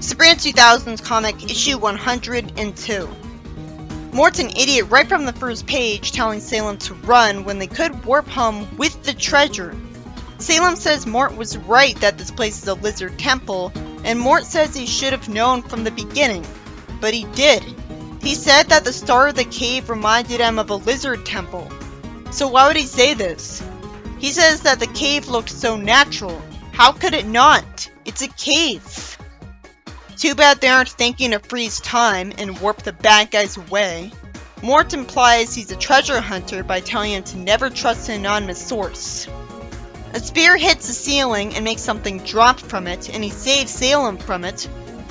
Sabrina 2000s comic issue 102. Mort's an idiot right from the first page, telling Salem to run when they could warp home with the treasure. Salem says Mort was right that this place is a lizard temple, and Mort says he should have known from the beginning. But he did. He said that the star of the cave reminded him of a lizard temple. So why would he say this? He says that the cave looked so natural. How could it not? It's a cave. Too bad they aren't thinking to freeze time and warp the bad guys away. Mort implies he's a treasure hunter by telling him to never trust an anonymous source. A spear hits the ceiling and makes something drop from it, and he saves Salem from it,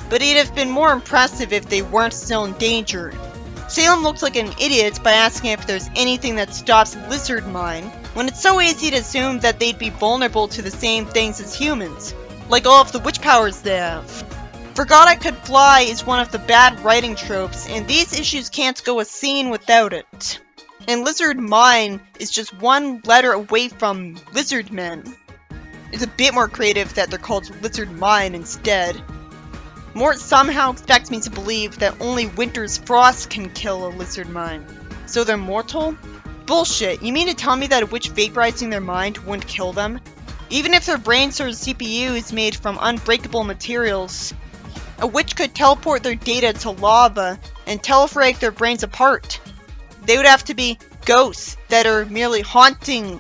but it'd have been more impressive if they weren't still in danger. Salem looks like an idiot by asking if there's anything that stops lizard mine, when it's so easy to assume that they'd be vulnerable to the same things as humans, like all of the witch powers they have. Forgot I Could Fly is one of the bad writing tropes, and these issues can't go a scene without it. And Lizard Mine is just one letter away from Lizard Men. It's a bit more creative that they're called Lizard Mine instead. Mort somehow expects me to believe that only winter's frost can kill a lizard mine. So they're mortal? Bullshit, you mean to tell me that a witch vaporizing their mind wouldn't kill them? Even if their brains or CPU is made from unbreakable materials, a witch could teleport their data to lava and telefrag their brains apart. They would have to be ghosts that are merely haunting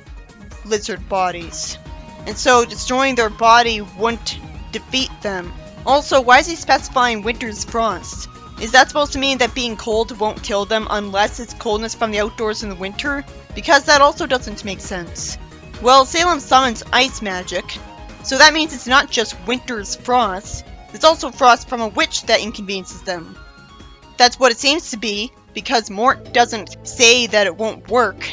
lizard bodies. And so destroying their body wouldn't defeat them. Also, why is he specifying winter's frost? Is that supposed to mean that being cold won't kill them unless it's coldness from the outdoors in the winter? Because that also doesn't make sense. Well, Salem summons ice magic, so that means it's not just winter's frost. There's also frost from a witch that inconveniences them. That's what it seems to be, because Mort doesn't say that it won't work.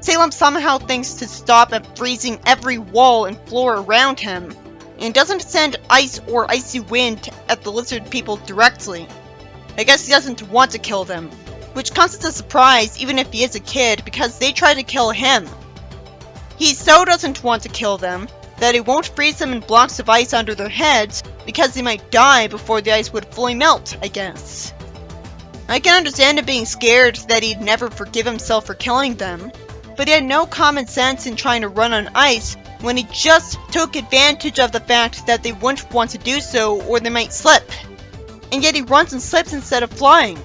Salem somehow thinks to stop at freezing every wall and floor around him, and doesn't send ice or icy wind at the lizard people directly. I guess he doesn't want to kill them, which comes as a surprise even if he is a kid, because they try to kill him. He so doesn't want to kill them that he won't freeze them in blocks of ice under their heads, because they might die before the ice would fully melt, I guess. I can understand him being scared that he'd never forgive himself for killing them, but he had no common sense in trying to run on ice when he just took advantage of the fact that they wouldn't want to do so or they might slip. And yet he runs and slips instead of flying.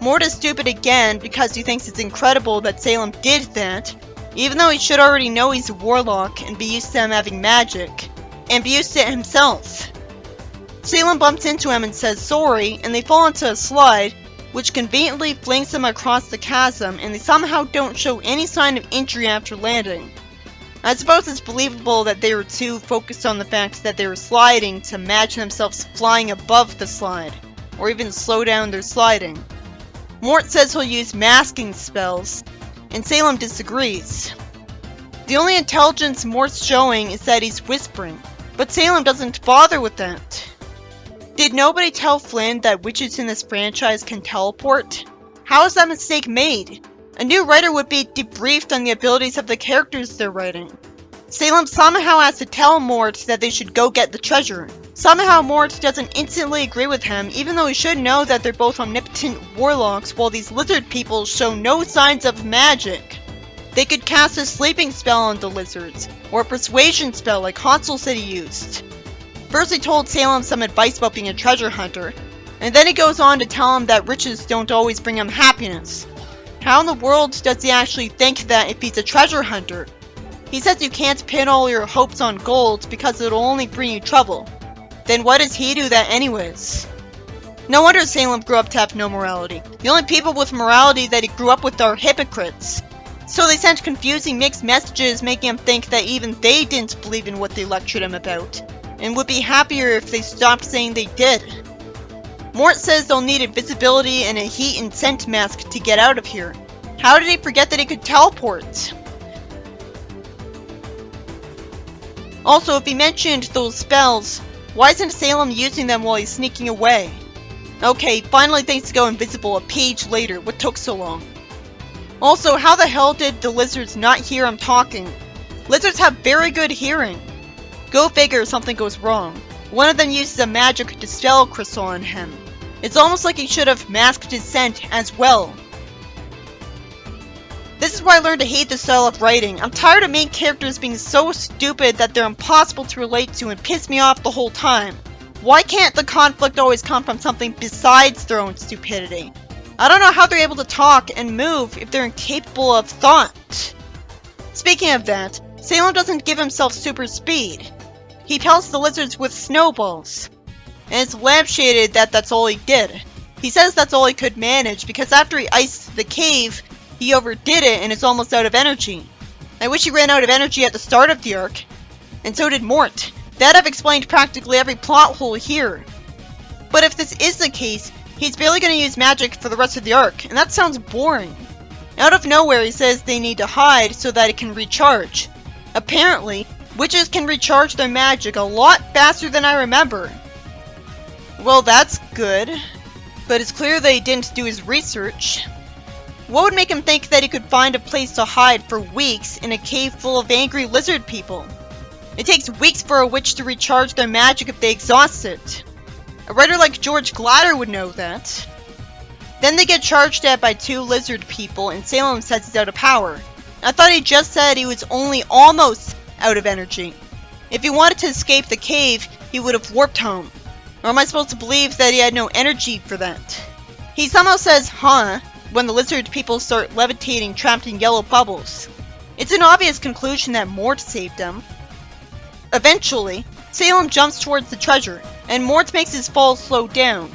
Mort is stupid again because he thinks it's incredible that Salem did that, even though he should already know he's a warlock and be used to him having magic, and be used to it himself. Salem bumps into him and says sorry, and they fall into a slide, which conveniently flings them across the chasm, and they somehow don't show any sign of injury after landing. I suppose it's believable that they were too focused on the fact that they were sliding to imagine themselves flying above the slide, or even slow down their sliding. Mort says he'll use masking spells, and Salem disagrees. The only intelligence Mort's showing is that he's whispering, but Salem doesn't bother with that. Did nobody tell Flynn that witches in this franchise can teleport? How is that mistake made? A new writer would be debriefed on the abilities of the characters they're writing. Salem somehow has to tell Mort that they should go get the treasure. Somehow Mort doesn't instantly agree with him, even though he should know that they're both omnipotent warlocks, while these lizard people show no signs of magic. They could cast a sleeping spell on the lizards, or a persuasion spell like Hansel said he used. First he told Salem some advice about being a treasure hunter, and then he goes on to tell him that riches don't always bring him happiness. How in the world does he actually think that if he's a treasure hunter? He says you can't pin all your hopes on gold because it'll only bring you trouble. Then why does he do that anyways? No wonder Salem grew up to have no morality. The only people with morality that he grew up with are hypocrites. So they sent confusing mixed messages making him think that even they didn't believe in what they lectured him about, and would be happier if they stopped saying they did. Mort says they'll need invisibility and a heat and scent mask to get out of here. How did he forget that he could teleport? Also, if he mentioned those spells, why isn't Salem using them while he's sneaking away? Okay, finally things go invisible a page later. What took so long? Also, how the hell did the lizards not hear him talking? Lizards have very good hearing. Go figure something goes wrong. One of them uses a magic dispel crystal on him. It's almost like he should have masked his scent as well. This is why I learned to hate this style of writing. I'm tired of main characters being so stupid that they're impossible to relate to and piss me off the whole time. Why can't the conflict always come from something besides their own stupidity? I don't know how they're able to talk and move if they're incapable of thought. Speaking of that, Salem doesn't give himself super speed. He pelts the lizards with snowballs. And it's lampshaded that that's all he did. He says that's all he could manage because after he iced the cave, he overdid it and is almost out of energy. I wish he ran out of energy at the start of the arc. And so did Mort. That'd have explained practically every plot hole here. But if this is the case, he's barely going to use magic for the rest of the arc, and that sounds boring. Out of nowhere he says they need to hide so that it can recharge. Apparently, witches can recharge their magic a lot faster than I remember. Well, that's good. But it's clear that he didn't do his research. What would make him think that he could find a place to hide for weeks in a cave full of angry lizard people? It takes weeks for a witch to recharge their magic if they exhaust it. A writer like George Glatter would know that. Then they get charged at by 2 lizard people and Salem says he's out of power. I thought he just said he was only almost out of energy. If he wanted to escape the cave, he would have warped home. Or am I supposed to believe that he had no energy for that? He somehow says, huh, when the lizard people start levitating trapped in yellow bubbles. It's an obvious conclusion that Mort saved him. Eventually, Salem jumps towards the treasure, and Mort makes his fall slow down.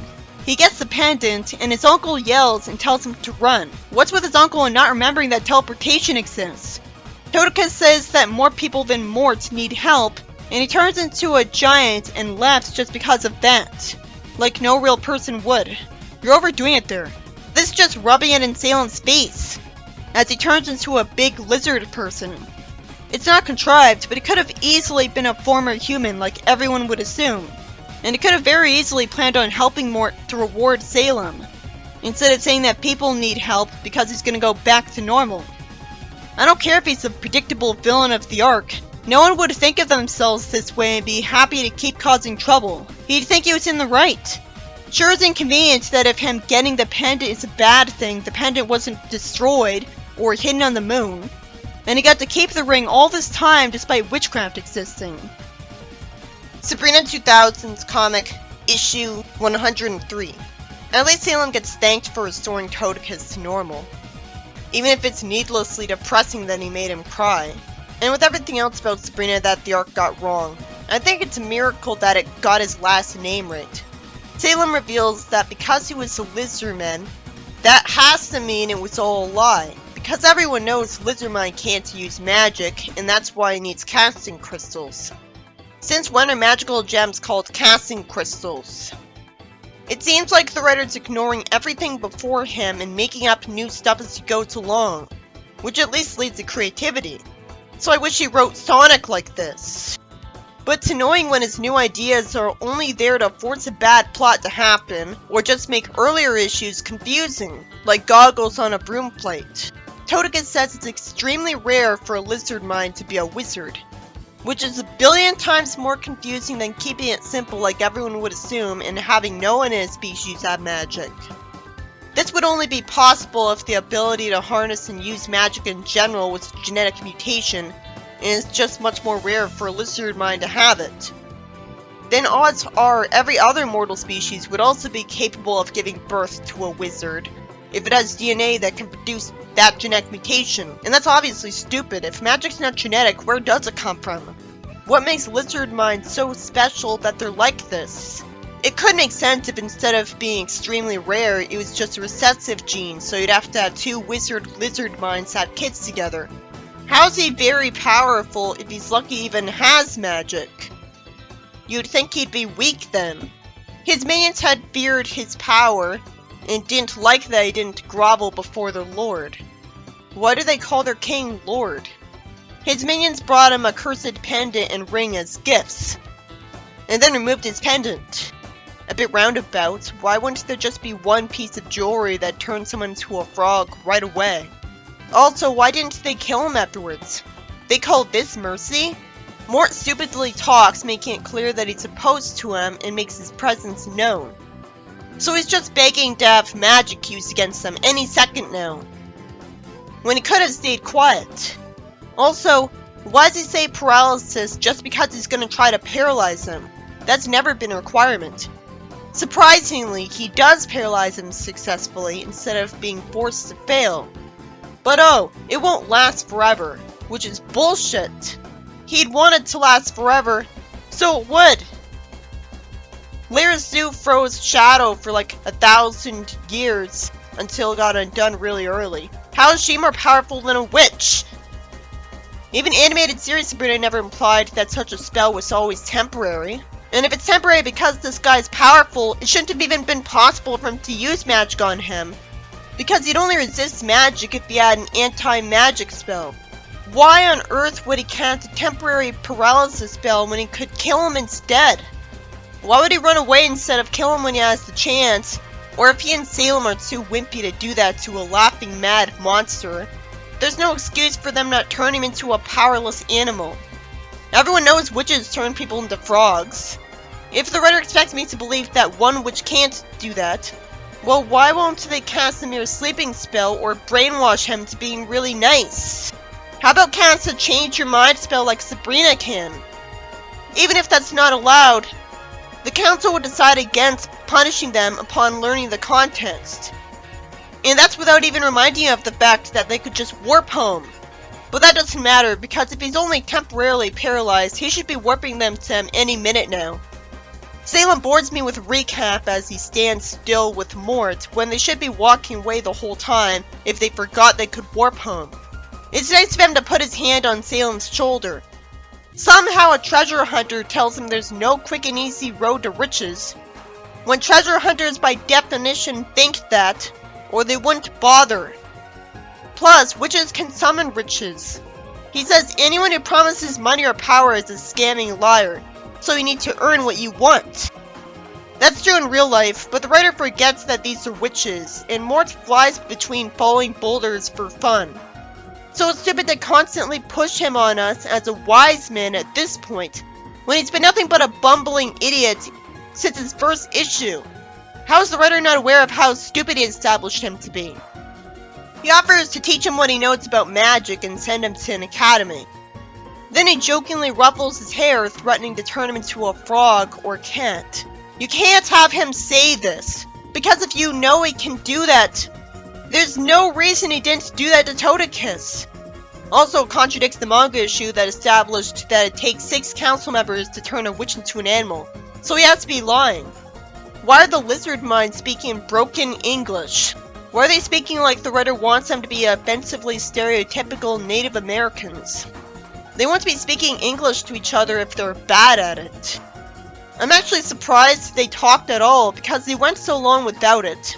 He gets the pendant, and his uncle yells and tells him to run. What's with his uncle and not remembering that teleportation exists? Toadicus says that more people than Mort need help, and he turns into a giant and laughs just because of that. Like no real person would. You're overdoing it there. This is just rubbing it in Salem's face, as he turns into a big lizard person. It's not contrived, but it could have easily been a former human like everyone would assume. And it could have very easily planned on helping Mort to reward Salem, instead of saying that people need help because he's gonna go back to normal. I don't care if he's a predictable villain of the arc. No one would think of themselves this way and be happy to keep causing trouble. He'd think he was in the right. Sure, it's inconvenient that if him getting the pendant is a bad thing, the pendant wasn't destroyed or hidden on the moon. And he got to keep the ring all this time despite witchcraft existing. Sabrina 2000s comic, issue 103. At least Salem gets thanked for restoring Toadicus to normal. Even if it's needlessly depressing that he made him cry. And with everything else about Sabrina that the arc got wrong, I think it's a miracle that it got his last name right. Salem reveals that because he was a lizardman, that has to mean it was all a lie. Because everyone knows Lizardman can't use magic, and that's why he needs casting crystals. Since when are magical gems called casting crystals? It seems like the writer's ignoring everything before him and making up new stuff as he goes along, which at least leads to creativity. So I wish he wrote Sonic like this. But it's annoying when his new ideas are only there to force a bad plot to happen, or just make earlier issues confusing, like goggles on a broom plate. Toadicus says it's extremely rare for a lizard mind to be a wizard, which is a billion times more confusing than keeping it simple like everyone would assume and having no one in a species have magic. This would only be possible if the ability to harness and use magic in general was a genetic mutation, and it's just much more rare for a lizard mind to have it. Then odds are every other mortal species would also be capable of giving birth to a wizard, if it has DNA that can produce that genetic mutation. And that's obviously stupid. If magic's not genetic, where does it come from? What makes lizard minds so special that they're like this? It could make sense if instead of being extremely rare, it was just a recessive gene, so you'd have to have 2 wizard lizard minds have kids together. How's he very powerful if he's lucky he even has magic? You'd think he'd be weak then. His minions had feared his power, and didn't like that he didn't grovel before their lord. Why do they call their king Lord? His minions brought him a cursed pendant and ring as gifts, and then removed his pendant. A bit roundabout, why wouldn't there just be one piece of jewelry that turned someone into a frog right away? Also, why didn't they kill him afterwards? They called this mercy? Mort stupidly talks, making it clear that he's opposed to him and makes his presence known. So he's just begging to have magic used against them any second now, when he could have stayed quiet. Also, why does he say paralysis just because he's going to try to paralyze him? That's never been a requirement. Surprisingly, he does paralyze him successfully instead of being forced to fail. But oh, it won't last forever, which is bullshit. He'd want it to last forever, so it would. Lyra's suit froze Shadow for like 1,000 years until it got undone really early. How is she more powerful than a witch? Even animated series Sabrina never implied that such a spell was always temporary. And if it's temporary because this guy's powerful, it shouldn't have even been possible for him to use magic on him, because he'd only resist magic if he had an anti-magic spell. Why on earth would he cast a temporary paralysis spell when he could kill him instead? Why would he run away instead of kill him when he has the chance? Or if he and Salem are too wimpy to do that to a laughing mad monster, there's no excuse for them not turning him into a powerless animal. Everyone knows witches turn people into frogs. If the writer expects me to believe that one witch can't do that, well, why won't they cast a mere sleeping spell or brainwash him to being really nice? How about cast a change your mind spell like Sabrina can? Even if that's not allowed, the council would decide against punishing them upon learning the context. And that's without even reminding you of the fact that they could just warp home. But that doesn't matter, because if he's only temporarily paralyzed, he should be warping them to him any minute now. Salem bores me with a recap as he stands still with Mort, when they should be walking away the whole time if they forgot they could warp home. It's nice of him to put his hand on Salem's shoulder. Somehow a treasure hunter tells him there's no quick and easy road to riches, when treasure hunters by definition think that, or they wouldn't bother. Plus, witches can summon riches. He says anyone who promises money or power is a scamming liar, so you need to earn what you want. That's true in real life, but the writer forgets that these are witches, and Mort flies between falling boulders for fun. So it's stupid to constantly push him on us as a wise man at this point, when he's been nothing but a bumbling idiot since his first issue. How is the writer not aware of how stupid he established him to be? He offers to teach him what he knows about magic and send him to an academy. Then he jokingly ruffles his hair, threatening to turn him into a frog or cat. You can't have him say this, because if you know he can do that, there's no reason he didn't do that to Toadicus. Also contradicts the manga issue that established that it takes 6 council members to turn a witch into an animal, so he has to be lying. Why are the lizard minds speaking in broken English? Why are they speaking like the writer wants them to be offensively stereotypical Native Americans? They want to be speaking English to each other if they're bad at it. I'm actually surprised they talked at all, because they went so long without it.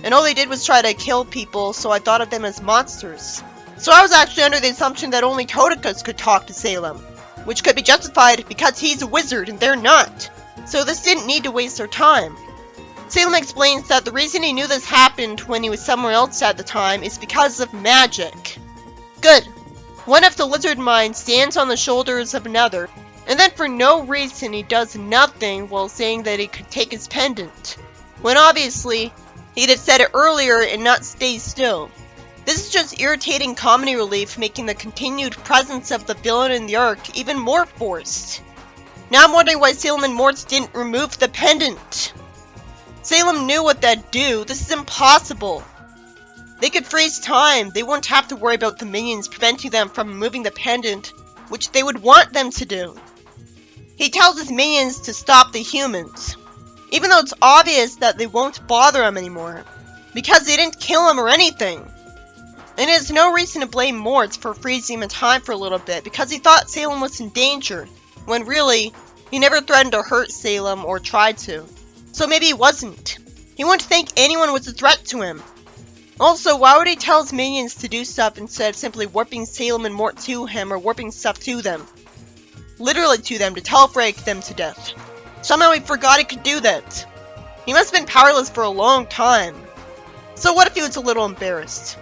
And all they did was try to kill people, so I thought of them as monsters. So I was actually under the assumption that only Toadicus could talk to Salem, which could be justified because he's a wizard and they're not. So this didn't need to waste their time. Salem explains that the reason he knew this happened when he was somewhere else at the time is because of magic. Good. One of the lizard minds stands on the shoulders of another, and then for no reason he does nothing while saying that he could take his pendant, when obviously he'd have said it earlier and not stay still. This is just irritating comedy relief, making the continued presence of the villain in the arc even more forced. Now I'm wondering why Salem and Mort didn't remove the pendant. Salem knew what that'd do. This is impossible. They could freeze time. They wouldn't have to worry about the minions preventing them from removing the pendant, which they would want them to do. He tells his minions to stop the humans, even though it's obvious that they won't bother him anymore, because they didn't kill him or anything. And he has no reason to blame Mort for freezing him in time for a little bit, because he thought Salem was in danger, when really, he never threatened to hurt Salem or tried to. So maybe he wasn't. He wouldn't think anyone was a threat to him. Also, why would he tell his minions to do stuff instead of simply warping Salem and Mort to him or warping stuff to them? Literally to them, to teleporate them to death. Somehow he forgot he could do that. He must have been powerless for a long time. So what if he was a little embarrassed?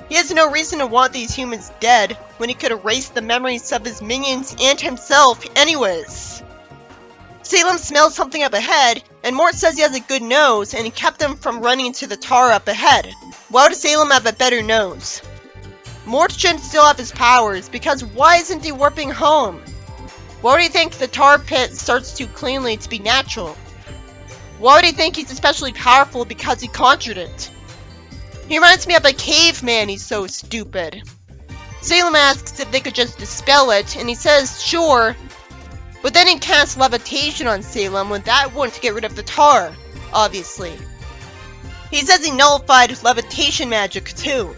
He has no reason to want these humans dead when he could erase the memories of his minions and himself anyways. Salem smells something up ahead, and Mort says he has a good nose and he kept them from running into the tar up ahead. Why would Salem have a better nose? Mort shouldn't still have his powers, because why isn't he warping home? Why would he think the tar pit starts too cleanly to be natural? Why would he think he's especially powerful because he conjured it? He reminds me of a caveman, he's so stupid. Salem asks if they could just dispel it, and he says sure, but then he casts levitation on Salem when that wouldn't get rid of the tar, obviously. He says he nullified levitation magic too.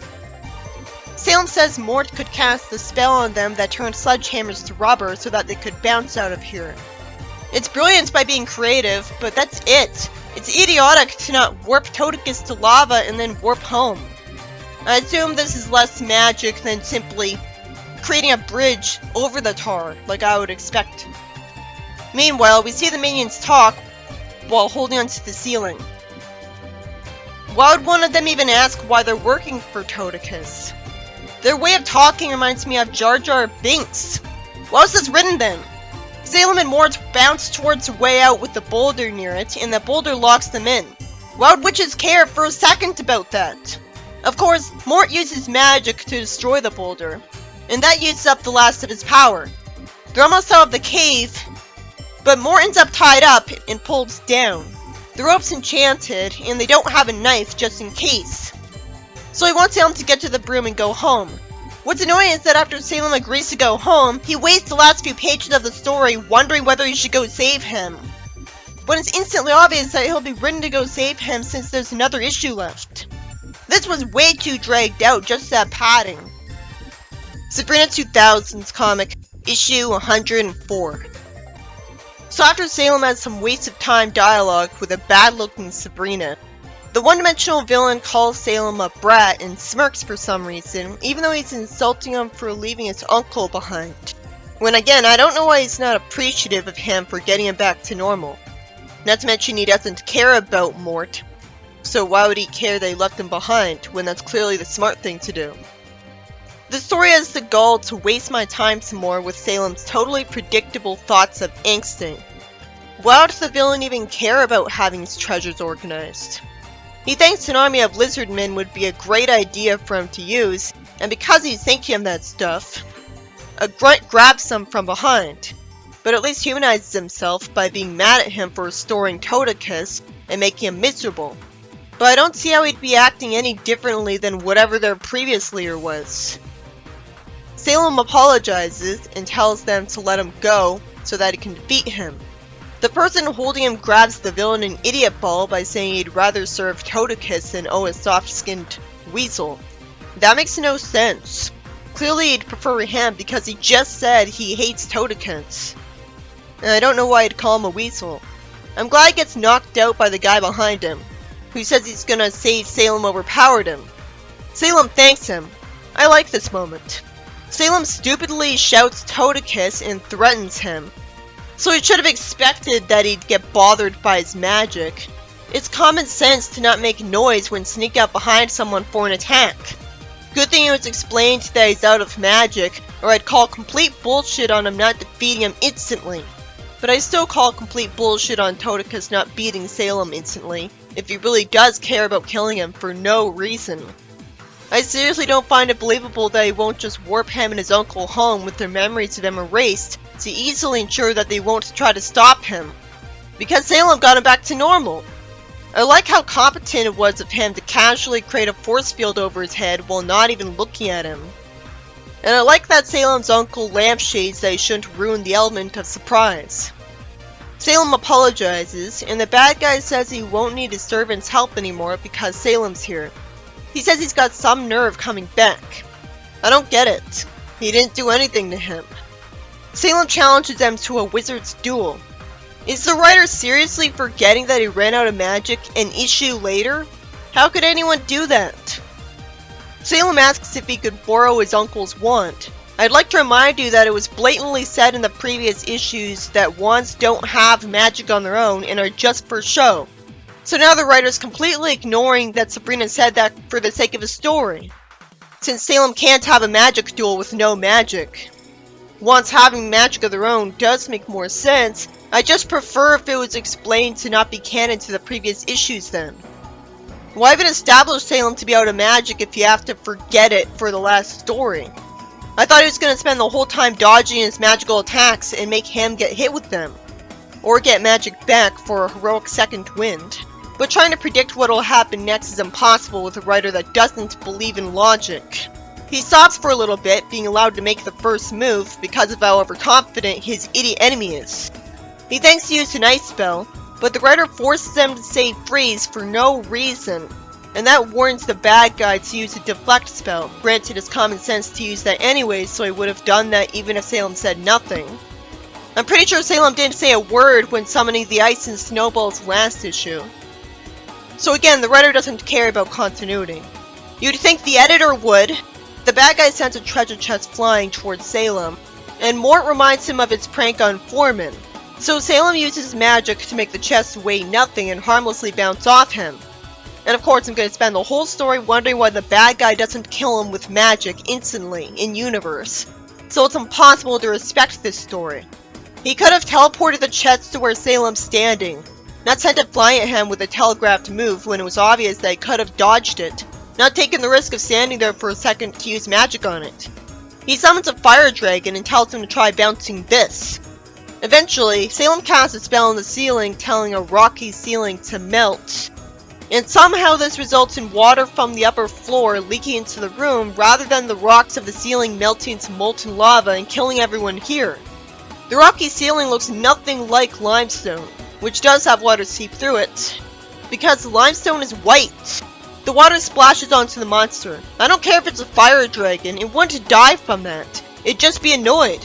Salem says Mort could cast the spell on them that turned sledgehammers to rubber so that they could bounce out of here. It's brilliant by being creative, but that's it. It's idiotic to not warp Toticus to lava and then warp home. I assume this is less magic than simply creating a bridge over the tar, like I would expect. Meanwhile, we see the minions talk while holding onto the ceiling. Why would one of them even ask why they're working for Toticus? Their way of talking reminds me of Jar Jar Binks. Why was this written then? Salem and Mort bounce towards a way out with the boulder near it, and the boulder locks them in. Why would witches care for a second about that? Of course, Mort uses magic to destroy the boulder, and that uses up the last of his power. They're almost out of the cave, but Mort ends up tied up and pulled down. The rope's enchanted, and they don't have a knife just in case. So he wants Salem to get to the broom and go home. What's annoying is that after Salem agrees to go home, he wastes the last few pages of the story wondering whether he should go save him. When it's instantly obvious that he'll be written to go save him since there's another issue left. This was way too dragged out just that padding. Sabrina 2000s comic, issue 104. So after Salem has some waste of time dialogue with a bad-looking Sabrina, the one-dimensional villain calls Salem a brat and smirks for some reason, even though he's insulting him for leaving his uncle behind. When again, I don't know why he's not appreciative of him for getting him back to normal. Not to mention he doesn't care about Mort, so why would he care that he left him behind, when that's clearly the smart thing to do? The story has the gall to waste my time some more with Salem's totally predictable thoughts of angsting. Why does the villain even care about having his treasures organized? He thinks an army of lizardmen would be a great idea for him to use, and because he's thinking of that stuff, a grunt grabs some from behind, but at least humanizes himself by being mad at him for restoring Toticus and making him miserable. But I don't see how he'd be acting any differently than whatever their previous leader was. Salem apologizes and tells them to let him go so that he can defeat him. The person holding him grabs the villain an idiot ball by saying he'd rather serve Toticus than owe a soft-skinned weasel. That makes no sense. Clearly he'd prefer him because he just said he hates Toticus. And I don't know why he'd call him a weasel. I'm glad he gets knocked out by the guy behind him, who says he's gonna say Salem overpowered him. Salem thanks him. I like this moment. Salem stupidly shouts Toticus and threatens him. So he should have expected that he'd get bothered by his magic. It's common sense to not make noise when sneaking up behind someone for an attack. Good thing it was explained that he's out of magic, or I'd call complete bullshit on him not defeating him instantly. But I still call complete bullshit on Toticus not beating Salem instantly, if he really does care about killing him for no reason. I seriously don't find it believable that he won't just warp him and his uncle home with their memories of him erased to easily ensure that they won't try to stop him, because Salem got him back to normal. I like how competent it was of him to casually create a force field over his head while not even looking at him. And I like that Salem's uncle lampshades that he shouldn't ruin the element of surprise. Salem apologizes, and the bad guy says he won't need his servant's help anymore because Salem's here. He says he's got some nerve coming back. I don't get it. He didn't do anything to him. Salem challenges them to a wizard's duel. Is the writer seriously forgetting that he ran out of magic an issue later? How could anyone do that? Salem asks if he could borrow his uncle's wand. I'd like to remind you that it was blatantly said in the previous issues that wands don't have magic on their own and are just for show. So now the writer's completely ignoring that Sabrina said that for the sake of the story. since Salem can't have a magic duel with no magic. Once having magic of their own does make more sense, I just prefer if it was explained to not be canon to the previous issues then. Why even establish Salem to be out of magic if you have to forget it for the last story? I thought he was going to spend the whole time dodging his magical attacks and make him get hit with them, or get magic back for a heroic second wind. But trying to predict what will happen next is impossible with a writer that doesn't believe in logic. He stops for a little bit, being allowed to make the first move because of how overconfident his idiot enemy is. He thinks he used an ice spell, but the writer forces them to say freeze for no reason, and that warns the bad guy to use a deflect spell. Granted, it's common sense to use that anyway, so he would have done that even if Salem said nothing. I'm pretty sure Salem didn't say a word when summoning the ice in Snowball's last issue. So again, the writer doesn't care about continuity. You'd think the editor would. The bad guy sends a treasure chest flying towards Salem, and Mort reminds him of his prank on Foreman. So Salem uses magic to make the chest weigh nothing and harmlessly bounce off him. And of course I'm going to spend the whole story wondering why the bad guy doesn't kill him with magic instantly, in-universe. So it's impossible to respect this story. He could have teleported the chest to where Salem's standing, not sent it flying at him with a telegraphed move when it was obvious that he could have dodged it, not taking the risk of standing there for a second to use magic on it. He summons a fire dragon and tells him to try bouncing this. Eventually, Salem casts a spell on the ceiling telling a rocky ceiling to melt. And somehow this results in water from the upper floor leaking into the room rather than the rocks of the ceiling melting into molten lava and killing everyone here. The rocky ceiling looks nothing like limestone, which does have water seep through it, because the limestone is white. The water splashes onto the monster. I don't care if it's a fire dragon, it wouldn't die from that. It'd just be annoyed.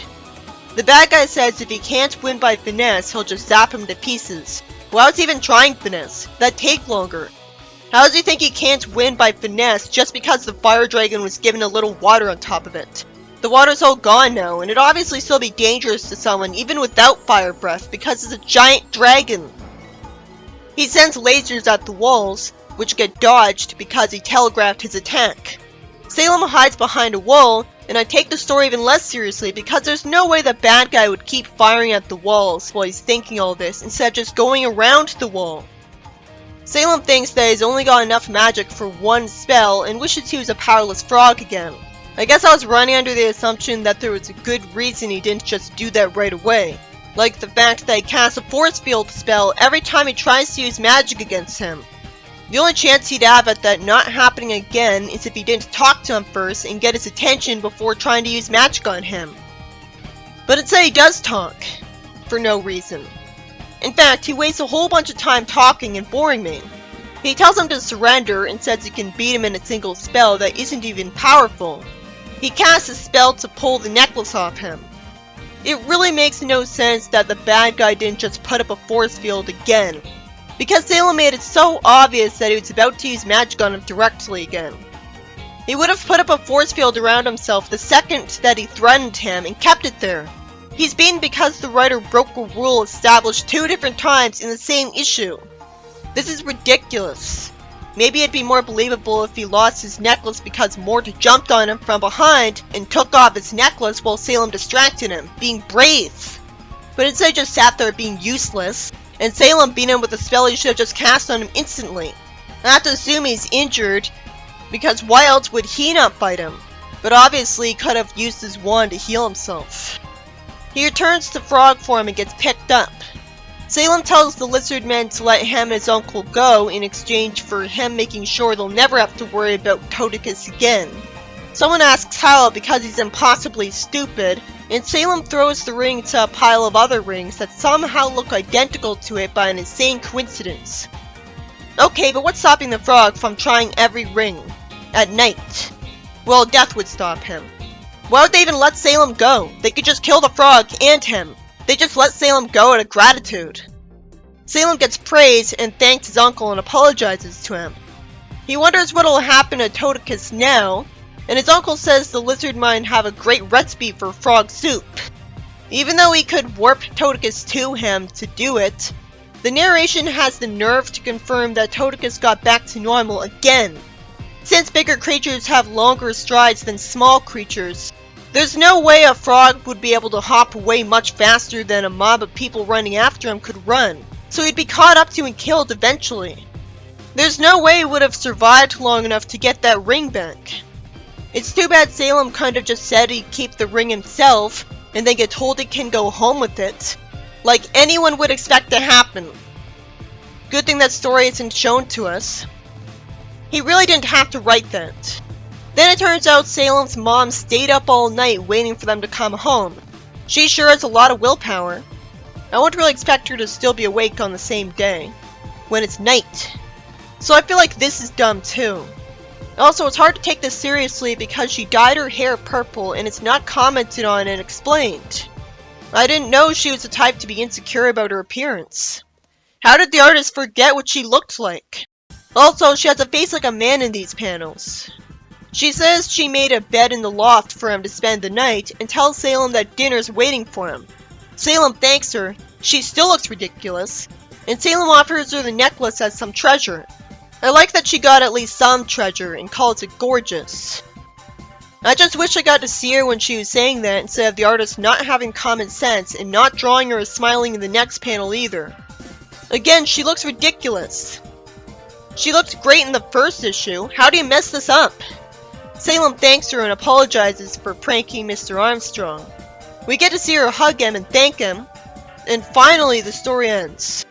The bad guy says if he can't win by finesse, he'll just zap him to pieces. Why was he even trying finesse? That'd take longer. How does he think he can't win by finesse just because the fire dragon was given a little water on top of it? The water's all gone now, and it'd obviously still be dangerous to someone even without fire breath because it's a giant dragon. He sends lasers at the walls, which get dodged because he telegraphed his attack. Salem hides behind a wall, and I take the story even less seriously because there's no way the bad guy would keep firing at the walls while he's thinking all this instead of just going around the wall. Salem thinks that he's only got enough magic for one spell and wishes he was a powerless frog again. I guess I was running under the assumption that there was a good reason he didn't just do that right away. Like the fact that he casts a force field spell every time he tries to use magic against him. The only chance he'd have at that not happening again is if he didn't talk to him first and get his attention before trying to use magic on him. But instead he does talk. For no reason. In fact, he wastes a whole bunch of time talking and boring me. He tells him to surrender and says he can beat him in a single spell that isn't even powerful. He casts a spell to pull the necklace off him. It really makes no sense that the bad guy didn't just put up a force field again, because Salem made it so obvious that he was about to use magic on him directly again. He would have put up a force field around himself the second that he threatened him and kept it there. He's beaten because the writer broke a rule established 2 different times in the same issue. This is ridiculous. Maybe it'd be more believable if he lost his necklace because Mort jumped on him from behind and took off his necklace while Salem distracted him, being brave. But instead he just sat there being useless, and Salem beat him with a spell he should have just cast on him instantly. I have to assume he's injured, because why else would he not fight him? But obviously he could have used his wand to heal himself. He returns to frog form and gets picked up. Salem tells the lizard men to let him and his uncle go in exchange for him making sure they'll never have to worry about Toticus again. Someone asks how because he's impossibly stupid, and Salem throws the ring to a pile of other rings that somehow look identical to it by an insane coincidence. Okay, but what's stopping the frog from trying every ring? At night. Well, death would stop him. Why would they even let Salem go? They could just kill the frog and him. They just let Salem go out of gratitude. Salem gets praise and thanks his uncle and apologizes to him. He wonders what will happen to Toticus now, and his uncle says the lizard might have a great recipe for frog soup. Even though he could warp Toticus to him to do it, the narration has the nerve to confirm that Toticus got back to normal again. Since bigger creatures have longer strides than small creatures, there's no way a frog would be able to hop away much faster than a mob of people running after him could run, so he'd be caught up to and killed eventually. There's no way he would have survived long enough to get that ring back. It's too bad Salem kind of just said he'd keep the ring himself, and then get told he can go home with it, like anyone would expect to happen. Good thing that story isn't shown to us. He really didn't have to write that. Then it turns out Salem's mom stayed up all night waiting for them to come home. She sure has a lot of willpower. I wouldn't really expect her to still be awake on the same day, when it's night. So I feel like this is dumb too. Also, it's hard to take this seriously because she dyed her hair purple and it's not commented on and explained. I didn't know she was the type to be insecure about her appearance. How did the artist forget what she looked like? Also, she has a face like a man in these panels. She says she made a bed in the loft for him to spend the night and tells Salem that dinner's waiting for him. Salem thanks her, she still looks ridiculous, and Salem offers her the necklace as some treasure. I like that she got at least some treasure and calls it gorgeous. I just wish I got to see her when she was saying that instead of the artist not having common sense and not drawing her as smiling in the next panel either. Again, she looks ridiculous. She looked great in the first issue, how do you mess this up? Salem thanks her and apologizes for pranking Mr. Armstrong. We get to see her hug him and thank him, and finally the story ends.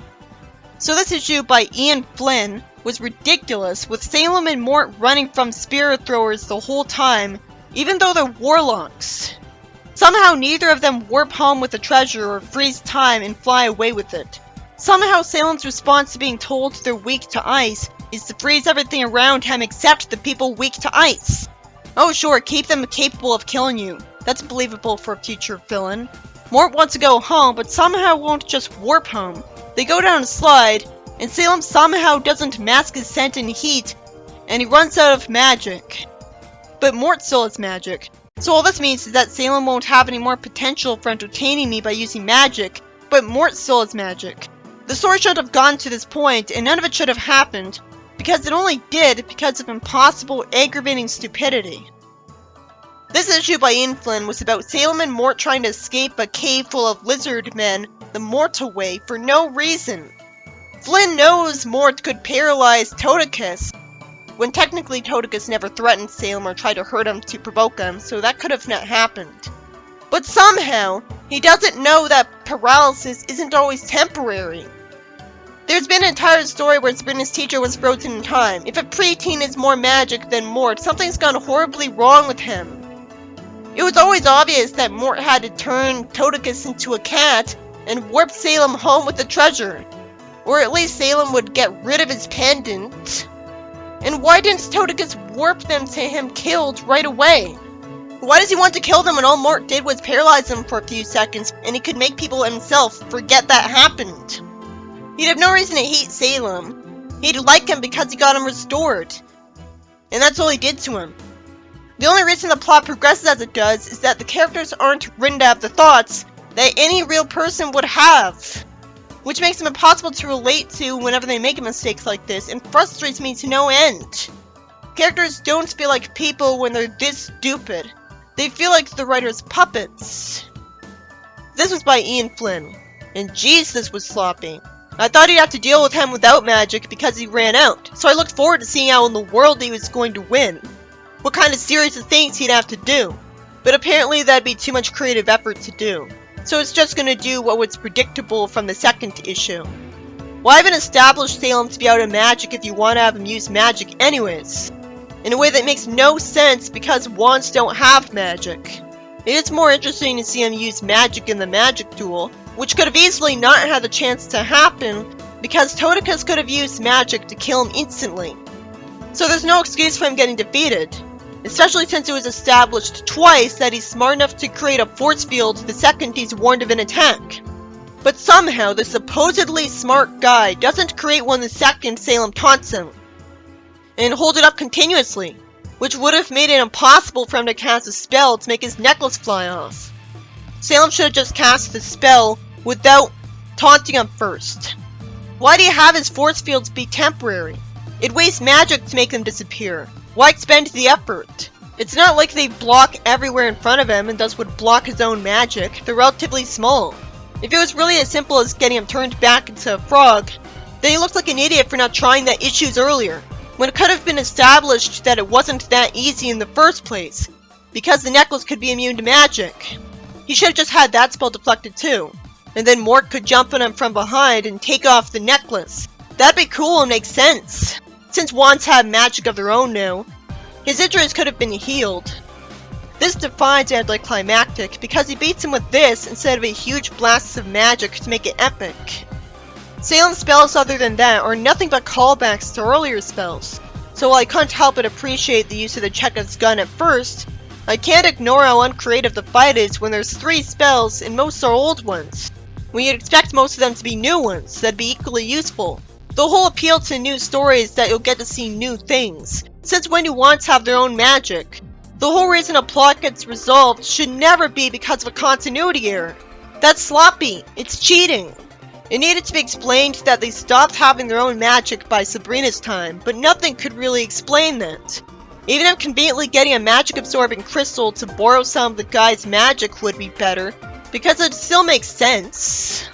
So this issue by Ian Flynn was ridiculous, with Salem and Mort running from spirit throwers the whole time, even though they're warlocks. Somehow neither of them warp home with the treasure or freeze time and fly away with it. Somehow Salem's response to being told they're weak to ice is to freeze everything around him except the people weak to ice. Oh sure, keep them capable of killing you. That's believable for a future villain. Mort wants to go home, but somehow won't just warp home. They go down a slide, and Salem somehow doesn't mask his scent in heat, and he runs out of magic. But Mort still has magic. So all this means is that Salem won't have any more potential for entertaining me by using magic, but Mort still has magic. The story shouldn't have gone to this point, and none of it should have happened, because it only did because of impossible, aggravating stupidity. This issue by Ian Flynn was about Salem and Mort trying to escape a cave full of lizard men the mortal way for no reason. Flynn knows Mort could paralyze Toticus, when technically Toticus never threatened Salem or tried to hurt him to provoke him, so that could have not happened. But somehow, he doesn't know that paralysis isn't always temporary. There's been an entire story where Sabrina's teacher was frozen in time. If a preteen is more magic than Mort, something's gone horribly wrong with him. It was always obvious that Mort had to turn Toticus into a cat and warp Salem home with the treasure. Or at least Salem would get rid of his pendant. And why didn't Toticus warp them to him killed right away? Why does he want to kill them when all Mort did was paralyze them for a few seconds and he could make people himself forget that happened? He'd have no reason to hate Salem. He'd like him because he got him restored. And that's all he did to him. The only reason the plot progresses as it does is that the characters aren't written to have the thoughts that any real person would have. Which makes them impossible to relate to whenever they make mistakes like this and frustrates me to no end. Characters don't feel like people when they're this stupid. They feel like the writer's puppets. This was by Ian Flynn, and jeez, this was sloppy. I thought he'd have to deal with him without magic because he ran out, so I looked forward to seeing how in the world he was going to win. What kind of series of things he'd have to do. But apparently that'd be too much creative effort to do. So it's just gonna do what was predictable from the second issue. Why even establish Salem to be out of magic if you want to have him use magic anyways? In a way that makes no sense because wands don't have magic. It is more interesting to see him use magic in the magic duel, which could have easily not had the chance to happen because Toticus could have used magic to kill him instantly. So there's no excuse for him getting defeated. Especially since it was established twice that he's smart enough to create a force field the second he's warned of an attack. But somehow the supposedly smart guy doesn't create one the second Salem taunts him, and hold it up continuously, which would have made it impossible for him to cast a spell to make his necklace fly off. Salem should have just cast the spell without taunting him first. Why do you have his force fields be temporary? It wastes magic to make them disappear. Why expend the effort? It's not like they block everywhere in front of him and thus would block his own magic. They're relatively small. If it was really as simple as getting him turned back into a frog, then he looks like an idiot for not trying that issues earlier, when it could have been established that it wasn't that easy in the first place, because the necklace could be immune to magic. He should have just had that spell deflected too, and then Mort could jump on him from behind and take off the necklace. That'd be cool and make sense. Since wands have magic of their own now, his injuries could have been healed. This defines anticlimactic because he beats him with this instead of a huge blast of magic to make it epic. Salem's spells other than that are nothing but callbacks to earlier spells, so while I couldn't help but appreciate the use of the Chekhov's gun at first, I can't ignore how uncreative the fight is when there's 3 spells and most are old ones, when you'd expect most of them to be new ones that'd be equally useful. The whole appeal to new stories is that you'll get to see new things, since when you wands have their own magic. The whole reason a plot gets resolved should never be because of a continuity error. That's sloppy. It's cheating. It needed to be explained that they stopped having their own magic by Sabrina's time, but nothing could really explain that. Even if conveniently getting a magic-absorbing crystal to borrow some of the guy's magic would be better, because it still makes sense.